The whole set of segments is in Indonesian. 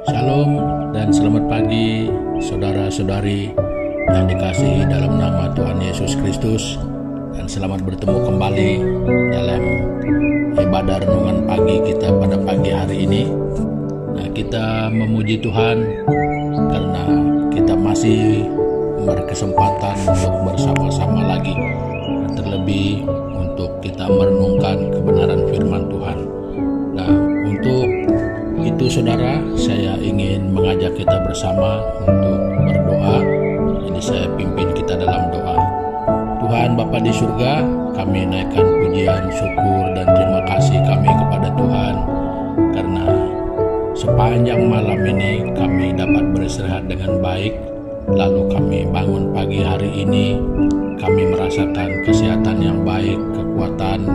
Shalom dan selamat pagi saudara-saudari yang dikasihi dalam nama Tuhan Yesus Kristus, dan selamat bertemu kembali dalam ibadah renungan pagi kita pada pagi hari ini. Nah, kita memuji Tuhan karena kita masih berkesempatan untuk bersama-sama lagi, terlebih untuk kita merenungkan kebenaran firman Tuhan. Nah, untuk itu saudara, saya ingin mengajak kita bersama untuk berdoa. Jadi saya pimpin kita dalam doa. Tuhan Bapa di surga, kami naikkan pujian, syukur, dan terima kasih kami kepada Tuhan karena sepanjang malam ini kami dapat beristirahat dengan baik. Lalu kami bangun pagi hari ini, kami merasakan kesehatan yang baik, kekuatan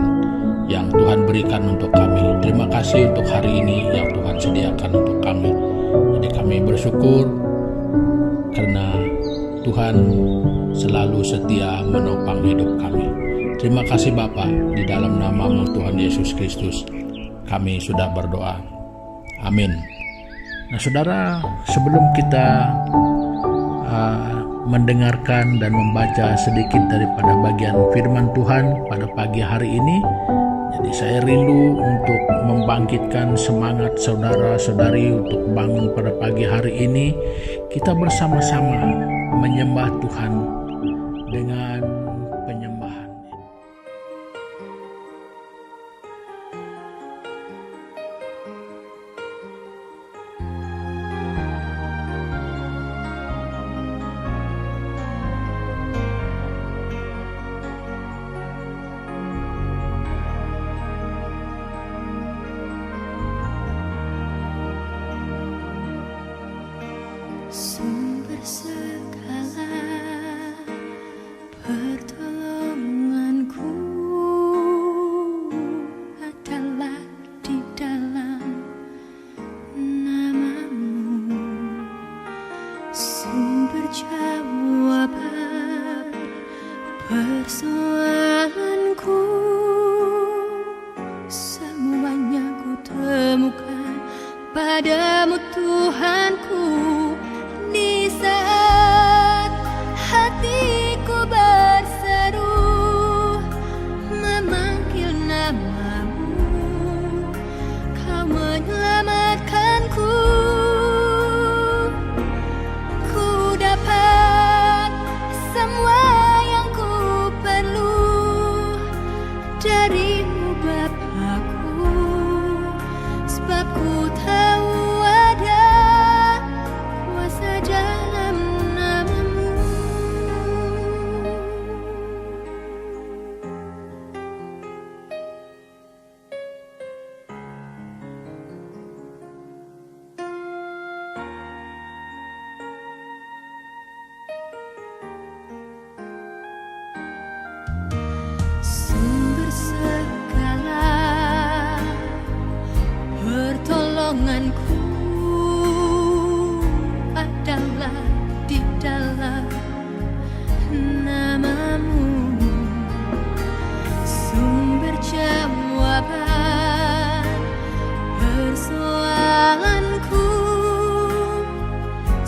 yang Tuhan berikan untuk kami. Terima kasih untuk hari ini yang Tuhan sediakan untuk kami. Jadi kami bersyukur karena Tuhan selalu setia menopang hidup kami. Terima kasih Bapa, di dalam nama-Mu Tuhan Yesus Kristus kami sudah berdoa. Amin. Nah saudara, sebelum kita mendengarkan dan membaca sedikit daripada bagian firman Tuhan pada pagi hari ini, jadi saya rindu untuk membangkitkan semangat saudara-saudari untuk bangun pada pagi hari ini. Kita bersama-sama menyembah Tuhan dengan penyembahan. Sumber segala pertolonganku adalah di dalam nama-Mu. Sumber jawaban persoalanku, semuanya ku temukan padamu Tuhanku. Di saat hatiku berseru memanggil nama-Mu, Kau menyelamatkanku. Ku dapat semua yang ku perlu dari-Mu Bapa-Ku, sebab ku tahu ada kuasa dalam nama-Mu. Sumber segala pertolonganku adalah di dalam nama-Mu. Sumber jawaban persoalanku,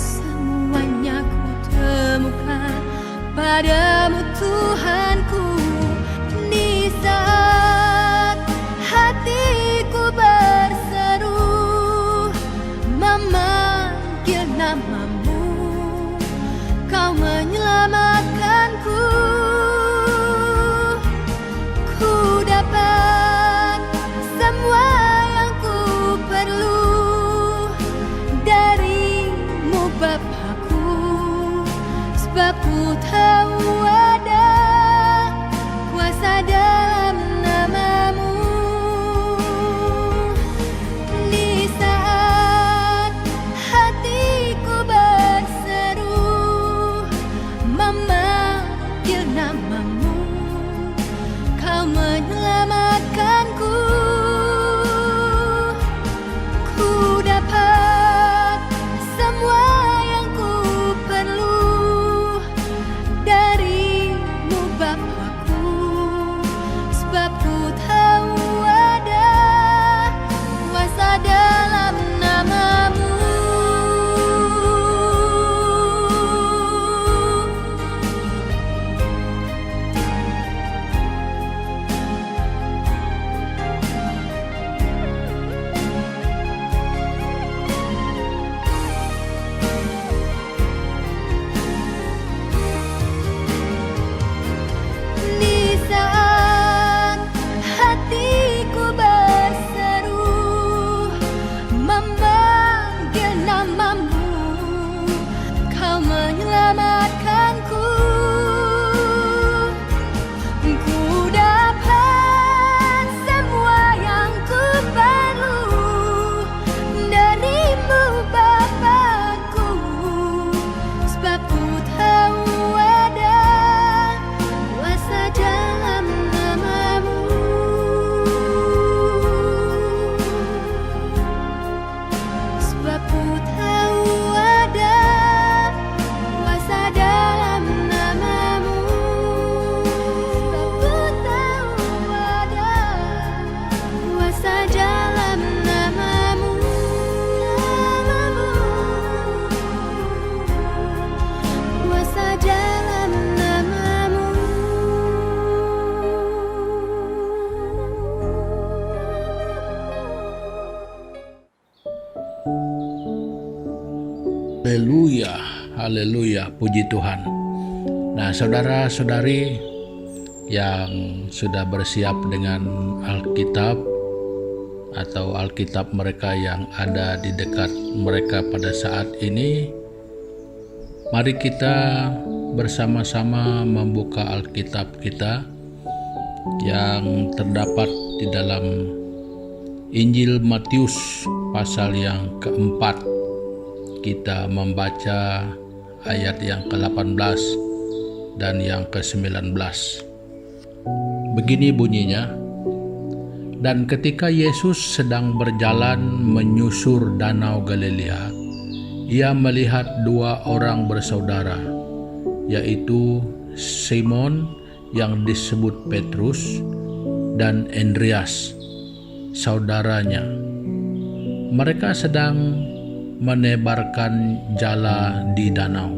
semuanya ku temukan padamu Tuhanku. Di saat hatiku berseru Haleluya, haleluya, puji Tuhan. Nah, saudara-saudari yang sudah bersiap dengan Alkitab atau Alkitab mereka yang ada di dekat mereka pada saat ini, mari kita bersama-sama membuka Alkitab kita yang terdapat di dalam Injil Matius pasal yang keempat. Kita membaca ayat yang ke-18 dan yang ke-19. Begini bunyinya, dan ketika Yesus sedang berjalan menyusur danau Galilea, ia melihat dua orang bersaudara, yaitu Simon yang disebut Petrus dan Andreas, saudaranya. Mereka sedang menebarkan jala di danau,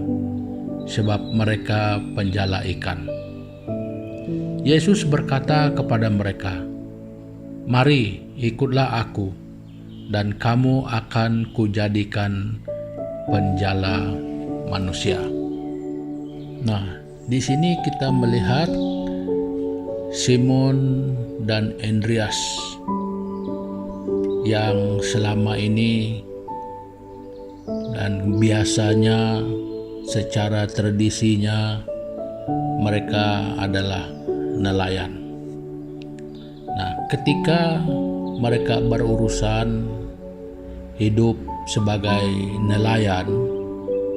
sebab mereka penjala ikan. Yesus berkata kepada mereka, "Mari, ikutlah aku, dan kamu akan kujadikan penjala manusia." Nah, di sini kita melihat Simon dan Andreas yang selama ini dan biasanya secara tradisinya mereka adalah nelayan. Nah, ketika mereka berurusan hidup sebagai nelayan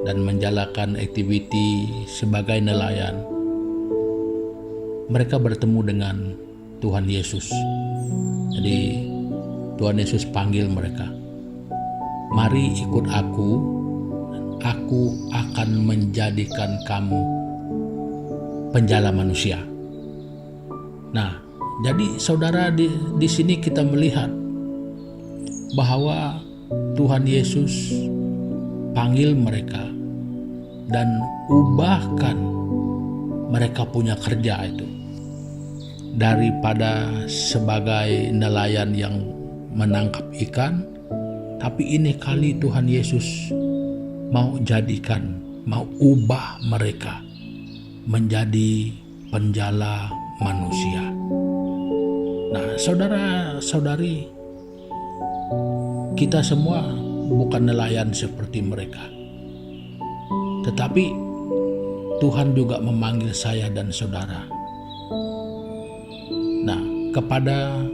dan menjalankan aktiviti sebagai nelayan, mereka bertemu dengan Tuhan Yesus. Jadi Tuhan Yesus panggil mereka, "Mari ikut aku akan menjadikan kamu penjala manusia." Nah, jadi saudara, di sini kita melihat bahwa Tuhan Yesus panggil mereka dan ubahkan mereka punya kerja itu. Daripada sebagai nelayan yang menangkap ikan, tapi ini kali Tuhan Yesus mau ubah mereka menjadi penjala manusia. Nah, saudara-saudari, kita semua bukan nelayan seperti mereka, tetapi Tuhan juga memanggil saya dan saudara. Nah, kepada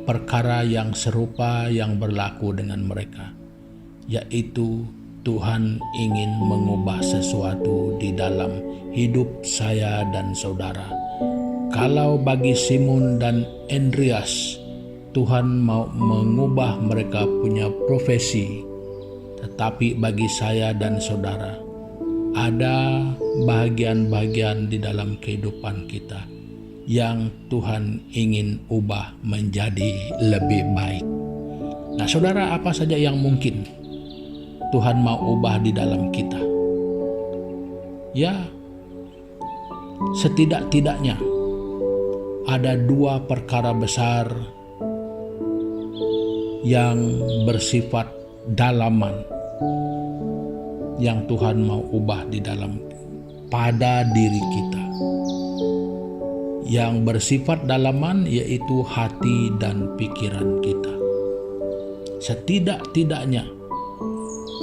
perkara yang serupa yang berlaku dengan mereka, yaitu Tuhan ingin mengubah sesuatu di dalam hidup saya dan saudara. Kalau bagi Simon dan Andreas, Tuhan mau mengubah mereka punya profesi, tetapi bagi saya dan saudara, ada bagian-bagian di dalam kehidupan kita yang Tuhan ingin ubah menjadi lebih baik. Nah, saudara, apa saja yang mungkin Tuhan mau ubah di dalam kita? Ya, setidak-tidaknya ada dua perkara besar yang bersifat dalaman yang Tuhan mau ubah di dalam pada diri kita. Yang bersifat dalaman yaitu hati dan pikiran kita. Setidak-tidaknya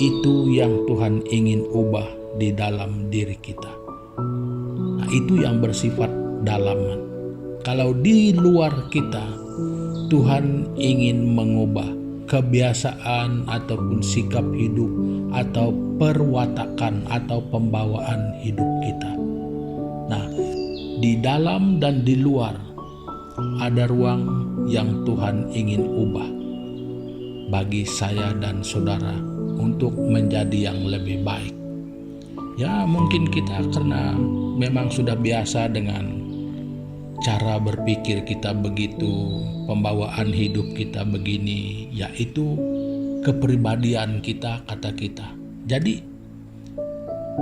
itu yang Tuhan ingin ubah di dalam diri kita. Nah, itu yang bersifat dalaman. Kalau di luar kita, Tuhan ingin mengubah kebiasaan ataupun sikap hidup atau perwatakan atau pembawaan hidup kita. Nah, di dalam dan di luar ada ruang yang Tuhan ingin ubah bagi saya dan saudara untuk menjadi yang lebih baik. Ya, mungkin kita karena memang sudah biasa dengan cara berpikir kita begitu, pembawaan hidup kita begini, yaitu kepribadian kita, kata kita. Jadi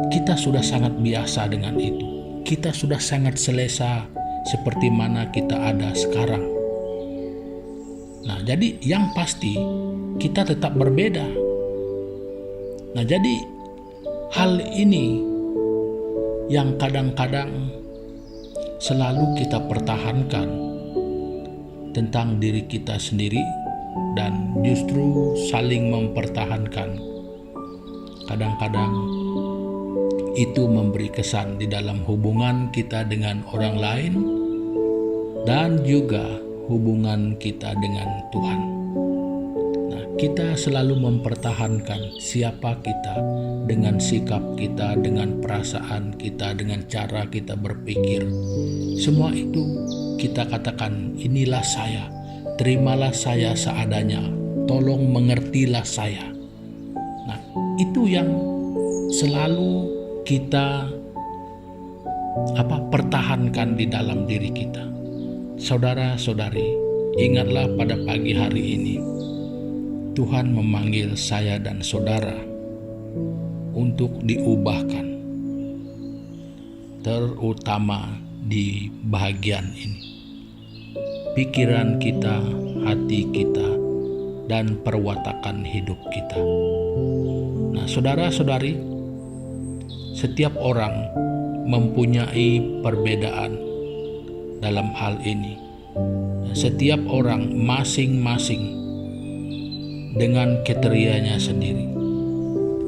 kita sudah sangat biasa dengan itu. Kita sudah sangat selesa seperti mana kita ada sekarang. Nah, jadi yang pasti kita tetap berbeda Nah, jadi hal ini yang kadang-kadang selalu kita pertahankan tentang diri kita sendiri, dan justru saling mempertahankan. Kadang-kadang itu memberi kesan di dalam hubungan kita dengan orang lain dan juga hubungan kita dengan Tuhan. Nah, kita selalu mempertahankan siapa kita dengan sikap kita, dengan perasaan kita, dengan cara kita berpikir. Semua itu kita katakan, inilah saya, terimalah saya seadanya, tolong mengertilah saya. Nah, itu yang selalu kita pertahankan di dalam diri kita. Saudara-saudari, ingatlah pada pagi hari ini, Tuhan memanggil saya dan saudara untuk diubahkan, terutama di bahagian ini. Pikiran kita, hati kita, dan perwatakan hidup kita. Nah, saudara-saudari, setiap orang mempunyai perbedaan dalam hal ini. Setiap orang masing-masing dengan kriterianya sendiri.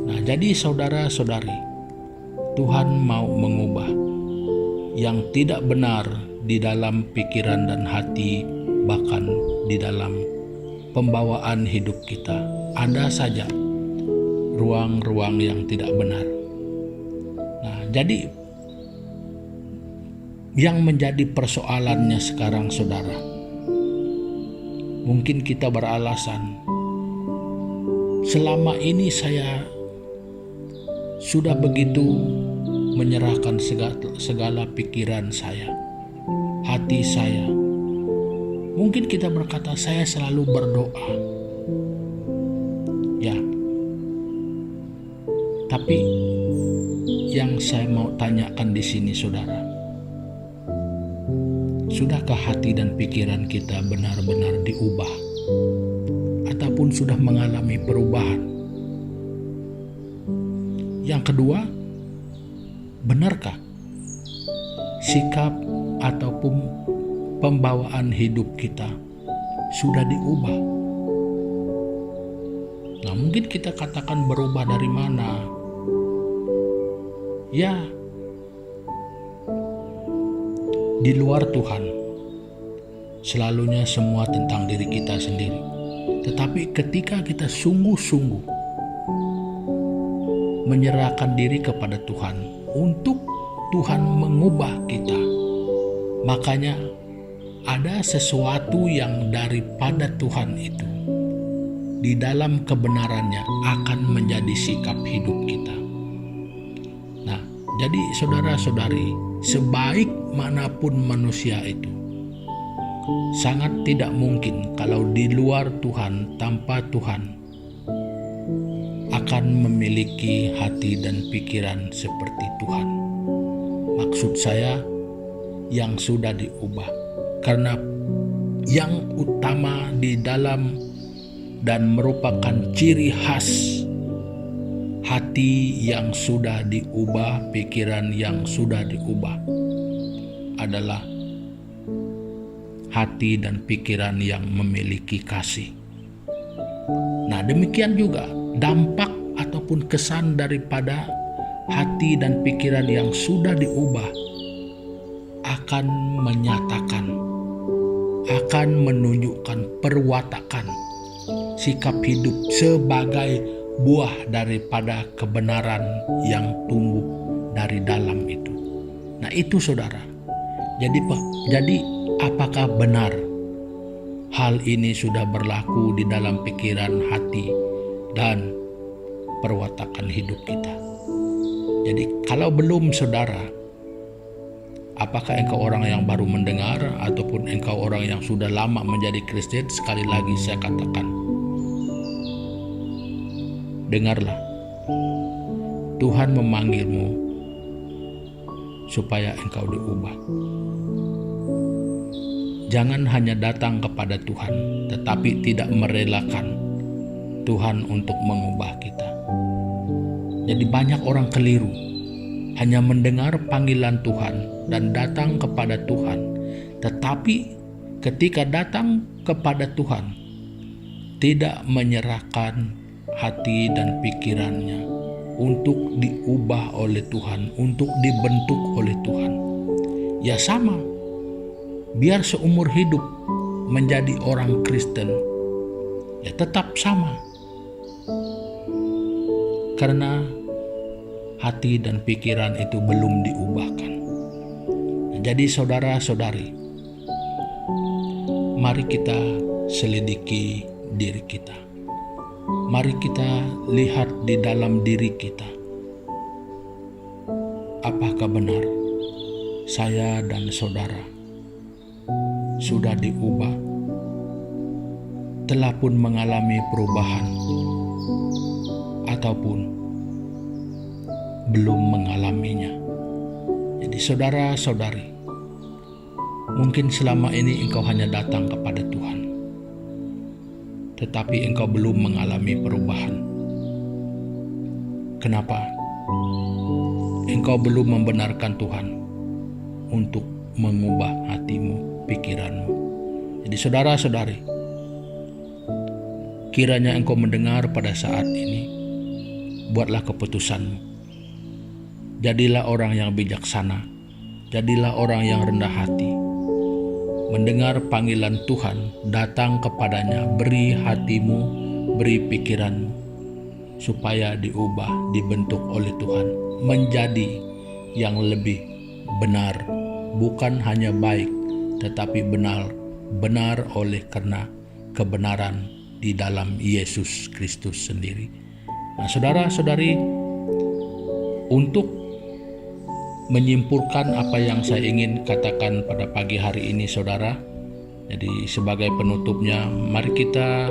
Nah, jadi saudara-saudari, Tuhan mau mengubah yang tidak benar di dalam pikiran dan hati, bahkan di dalam pembawaan hidup kita. Ada saja ruang-ruang yang tidak benar. Nah, jadi yang menjadi persoalannya sekarang, saudara, mungkin kita beralasan, selama ini saya sudah begitu menyerahkan segala pikiran saya, hati saya. Mungkin kita berkata, saya selalu berdoa. Ya, tapi yang saya mau tanyakan di sini, saudara, sudahkah hati dan pikiran kita benar-benar diubah? Ataupun sudah mengalami perubahan? Yang kedua, benarkah sikap ataupun pembawaan hidup kita sudah diubah? Nah, mungkin kita katakan berubah dari mana? Ya, di luar Tuhan selalunya semua tentang diri kita sendiri. Tetapi ketika kita sungguh-sungguh menyerahkan diri kepada Tuhan untuk Tuhan mengubah kita, makanya ada sesuatu yang daripada Tuhan itu di dalam kebenarannya akan menjadi sikap hidup kita. Nah, jadi saudara-saudari, sebaik manapun manusia itu, sangat tidak mungkin kalau di luar Tuhan, tanpa Tuhan, akan memiliki hati dan pikiran seperti Tuhan. Maksud saya, yang sudah diubah. Karena yang utama di dalam dan merupakan ciri khas hati yang sudah diubah, pikiran yang sudah diubah, adalah hati dan pikiran yang memiliki kasih. Nah, demikian juga dampak ataupun kesan daripada hati dan pikiran yang sudah diubah akan menyatakan, akan menunjukkan perwatakan sikap hidup sebagai buah daripada kebenaran yang tumbuh dari dalam itu. Nah, itu saudara. Jadi apakah benar hal ini sudah berlaku di dalam pikiran, hati, dan perwatakan hidup kita? Jadi kalau belum, saudara, apakah engkau orang yang baru mendengar ataupun engkau orang yang sudah lama menjadi Kristen? Sekali lagi saya katakan, dengarlah, Tuhan memanggilmu supaya engkau diubah. Jangan hanya datang kepada Tuhan, tetapi tidak merelakan Tuhan untuk mengubah kita. Jadi banyak orang keliru, hanya mendengar panggilan Tuhan dan datang kepada Tuhan. Tetapi ketika datang kepada Tuhan, tidak menyerahkan hati dan pikirannya untuk diubah oleh Tuhan, untuk dibentuk oleh Tuhan. Ya sama, biar seumur hidup menjadi orang Kristen, ya tetap sama. Karena hati dan pikiran itu belum diubahkan. Jadi saudara-saudari, mari kita selidiki diri kita. Mari kita lihat di dalam diri kita. Apakah benar saya dan saudara sudah diubah, telah pun mengalami perubahan, ataupun belum mengalaminya. Jadi saudara-saudari, mungkin selama ini engkau hanya datang kepada Tuhan, tetapi engkau belum mengalami perubahan. Kenapa? Engkau belum membenarkan Tuhan untuk mengubah hatimu, pikiranmu. Jadi saudara-saudari, kiranya engkau mendengar pada saat ini, buatlah keputusanmu. Jadilah orang yang bijaksana, jadilah orang yang rendah hati. Mendengar panggilan Tuhan, datang kepadanya, beri hatimu, beri pikiranmu, supaya diubah, dibentuk oleh Tuhan, menjadi yang lebih benar, bukan hanya baik, tetapi benar oleh karena kebenaran di dalam Yesus Kristus sendiri. Nah, saudara-saudari, untuk menyimpulkan apa yang saya ingin katakan pada pagi hari ini, saudara. Jadi sebagai penutupnya, mari kita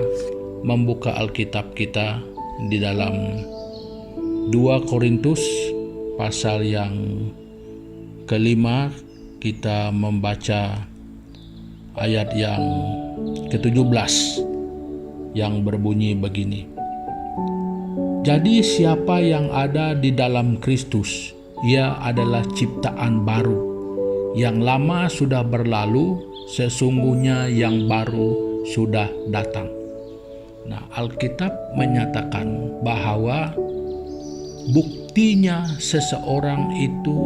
membuka Alkitab kita di dalam 2 Korintus pasal yang ke-5. Kita membaca ayat yang ke-17 yang berbunyi begini. Jadi siapa yang ada di dalam Kristus, ia adalah ciptaan baru. Yang lama sudah berlalu, sesungguhnya yang baru sudah datang. Nah, Alkitab menyatakan bahwa buktinya seseorang itu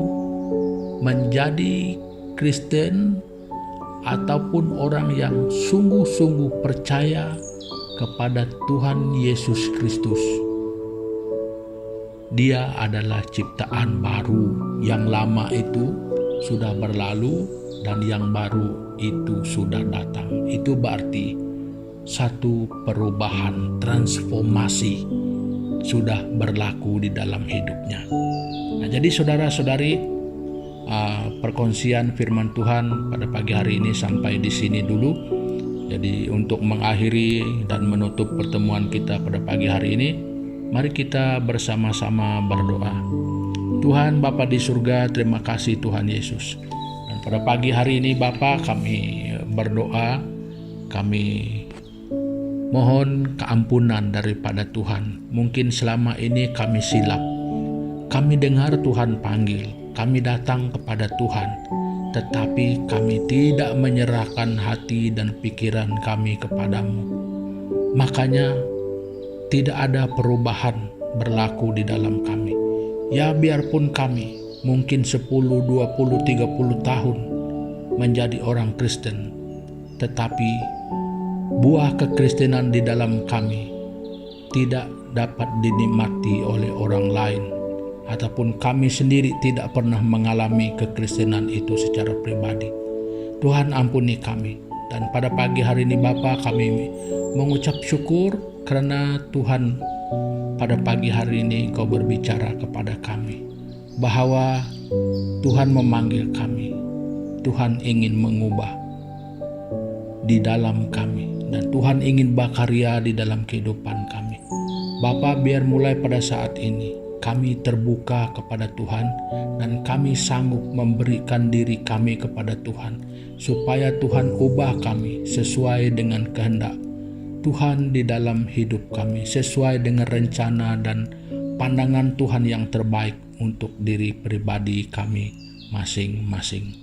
menjadi Kristen ataupun orang yang sungguh-sungguh percaya kepada Tuhan Yesus Kristus, dia adalah ciptaan baru. Yang lama itu sudah berlalu dan yang baru itu sudah datang. Itu berarti satu perubahan, transformasi sudah berlaku di dalam hidupnya. Nah, jadi saudara-saudari, perkongsian firman Tuhan pada pagi hari ini sampai di sini dulu. Jadi untuk mengakhiri dan menutup pertemuan kita pada pagi hari ini, mari kita bersama-sama berdoa. Tuhan Bapa di surga, terima kasih Tuhan Yesus. Dan pada pagi hari ini Bapa, kami berdoa, kami mohon keampunan daripada Tuhan. Mungkin selama ini kami silap. Kami dengar Tuhan panggil, kami datang kepada Tuhan, tetapi kami tidak menyerahkan hati dan pikiran kami kepadamu. Makanya tidak ada perubahan berlaku di dalam kami. Ya, biarpun kami mungkin 10, 20, 30 tahun menjadi orang Kristen, tetapi buah kekristenan di dalam kami tidak dapat dinikmati oleh orang lain, ataupun kami sendiri tidak pernah mengalami kekristenan itu secara pribadi. Tuhan ampuni kami. Dan pada pagi hari ini Bapa, kami mengucap syukur karena Tuhan pada pagi hari ini Engkau berbicara kepada kami bahwa Tuhan memanggil kami. Tuhan ingin mengubah di dalam kami dan Tuhan ingin berkarya di dalam kehidupan kami. Bapa, biar mulai pada saat ini kami terbuka kepada Tuhan dan kami sanggup memberikan diri kami kepada Tuhan supaya Tuhan ubah kami sesuai dengan kehendak Tuhan di dalam hidup kami, sesuai dengan rencana dan pandangan Tuhan yang terbaik untuk diri pribadi kami masing-masing.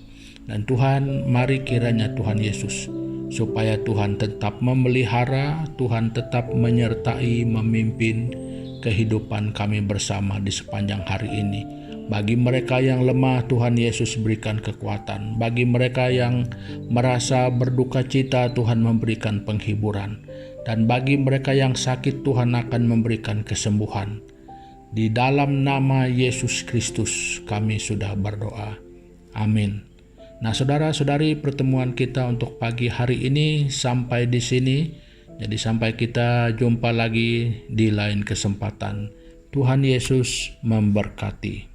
Dan Tuhan, mari kiranya Tuhan Yesus, supaya Tuhan tetap memelihara, Tuhan tetap menyertai, memimpin kehidupan kami bersama di sepanjang hari ini. Bagi mereka yang lemah, Tuhan Yesus berikan kekuatan. Bagi mereka yang merasa berduka cita, Tuhan memberikan penghiburan. Dan bagi mereka yang sakit, Tuhan akan memberikan kesembuhan. Di dalam nama Yesus Kristus kami sudah berdoa. Amin. Nah, saudara-saudari, pertemuan kita untuk pagi hari ini sampai di sini. Jadi sampai kita jumpa lagi di lain kesempatan. Tuhan Yesus memberkati.